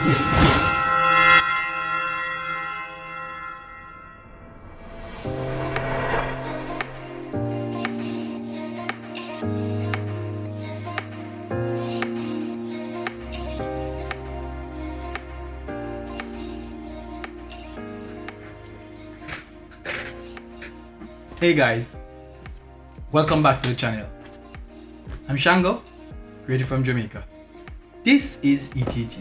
Hey guys, welcome back to the channel. I'm Shango, created from Jamaica. This is ETT.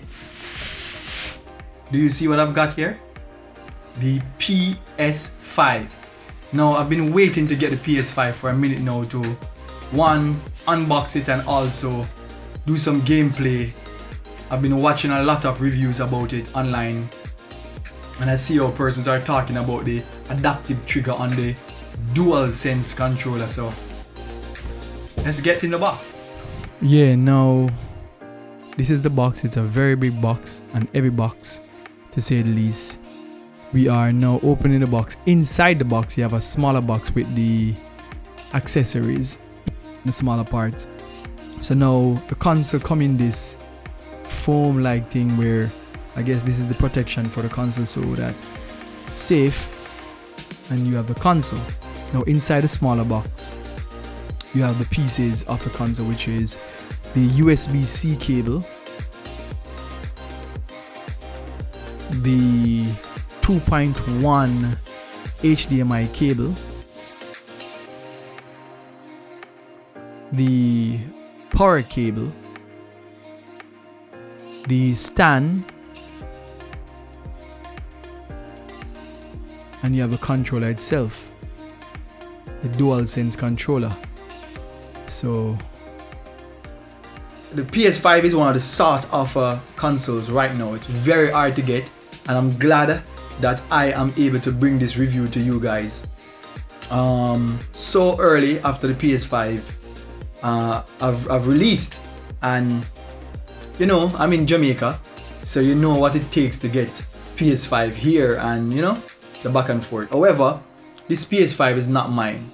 Do you see what I've got here? The PS5. Now I've been waiting to get the PS5 for a minute now to one, unbox it and also do some gameplay. I've been watching a lot of reviews about it online and I see how persons are talking about the adaptive trigger on the DualSense controller, so let's get in the box. Yeah, now this is the box. It's a very big box, an heavy box to say the least. We are now opening the box. Inside the box you have a smaller box with the accessories, the smaller parts. So now the console come in this foam like thing where I guess this is the protection for the console so that it's safe, and you have the console. Now inside the smaller box you have the pieces of the console, which is the USB-C cable, the 2.1 HDMI cable, the power cable, the stand, and you have the controller itself, the DualSense controller. So the PS5 is one of the sought after consoles right now. It's very hard to get, and I'm glad that I am able to bring this review to you guys so early after the PS5 I've released. And you know, I'm in Jamaica, so you know what it takes to get PS5 here, and you know, the back and forth. However, this PS5 is not mine.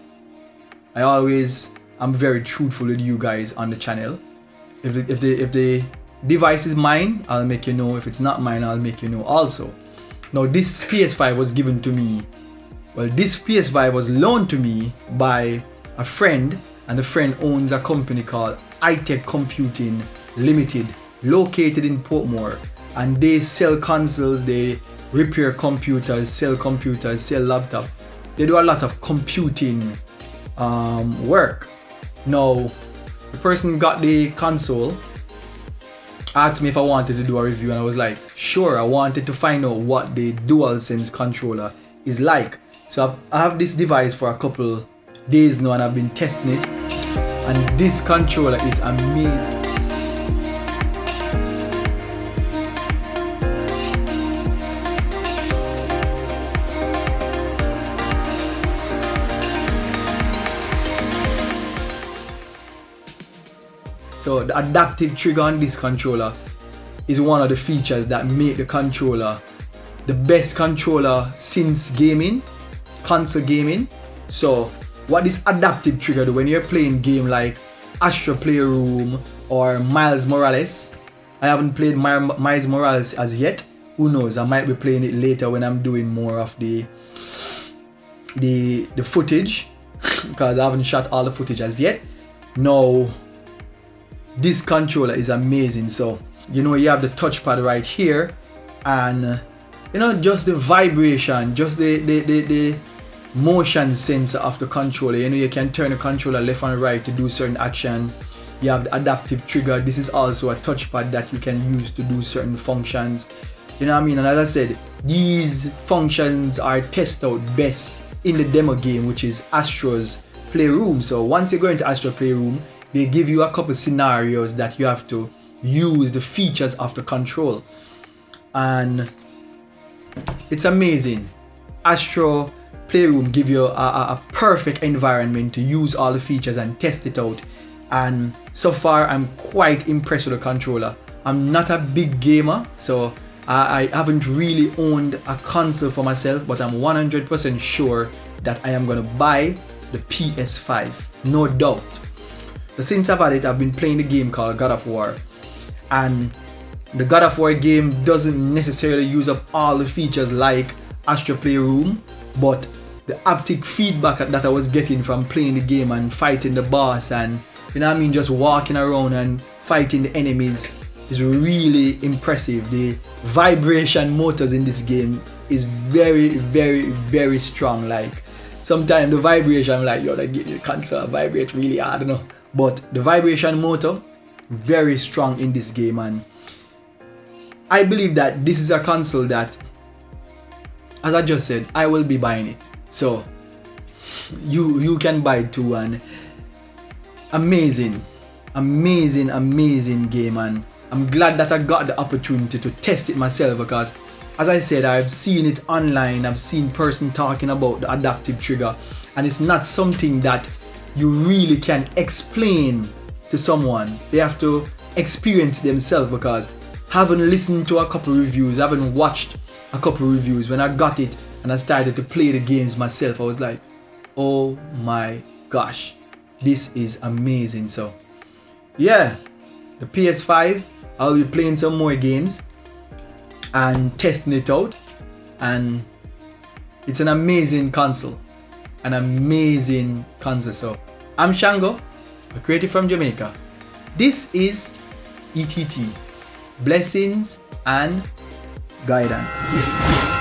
I'm very truthful with you guys on the channel. If the device is mine, I'll make you know. If it's not mine, I'll make you know also. Now this PS5 was given to me. Well, this PS5 was loaned to me by a friend, and the friend owns a company called Computing Ltd, located in Portmore, and they sell consoles, they repair computers, sell laptops. They do a lot of computing work. Now the person got the console, asked me if I wanted to do a review, and I was like, sure. I wanted to find out what the DualSense controller is like. So I have this device for a couple days now and I've been testing it, and this controller is amazing. So the adaptive trigger on this controller is one of the features that make the controller the best controller since console gaming. So what this adaptive trigger do when you're playing game like Astro Playroom or Miles Morales. I haven't played Miles Morales as yet. Who knows, I might be playing it later when I'm doing more of the footage because I haven't shot all the footage as yet. Now this controller is amazing. So you know, you have the touchpad right here, and you know, just the vibration, just the motion sensor of the controller. You know, you can turn the controller left and right to do certain action. You have the adaptive trigger. This is also a touchpad that you can use to do certain functions. You know what I mean? And as I said, these functions are tested out best in the demo game, which is Astro's Playroom. So once you go into Astro Playroom, they give you a couple scenarios that you have to use the features of the control, and it's amazing. Astro Playroom give you a perfect environment to use all the features and test it out, and so far I'm quite impressed with the controller. I'm not a big gamer, so I haven't really owned a console for myself, but I'm 100% sure that I am gonna buy the PS5, no doubt. So since I've had it, I've been playing the game called God of War, and The God of War game doesn't necessarily use up all the features like Astro Playroom, but the haptic feedback that I was getting from playing the game and fighting the boss, and you know what I mean, just walking around and fighting the enemies is really impressive. The vibration motors in this game is very, very, very strong. Like sometimes the vibration, I'm like, yo, the console vibrates really hard, you know. But the vibration motor, very strong in this game, and I believe that this is a console that, as I just said, I will be buying it. So you can buy it too, and amazing game, and I'm glad that I got the opportunity to test it myself, because as I said, I've seen it online, I've seen person talking about the adaptive trigger, and it's not something that you really can explain to someone. They have to experience themselves, because having listened to a couple reviews, having watched a couple reviews, when I got it and I started to play the games myself, I was like, oh my gosh, this is amazing. So yeah, the PS5, I'll be playing some more games and testing it out, and it's an amazing console, So I'm Shango, a creative from Jamaica. This is ETT, blessings and guidance.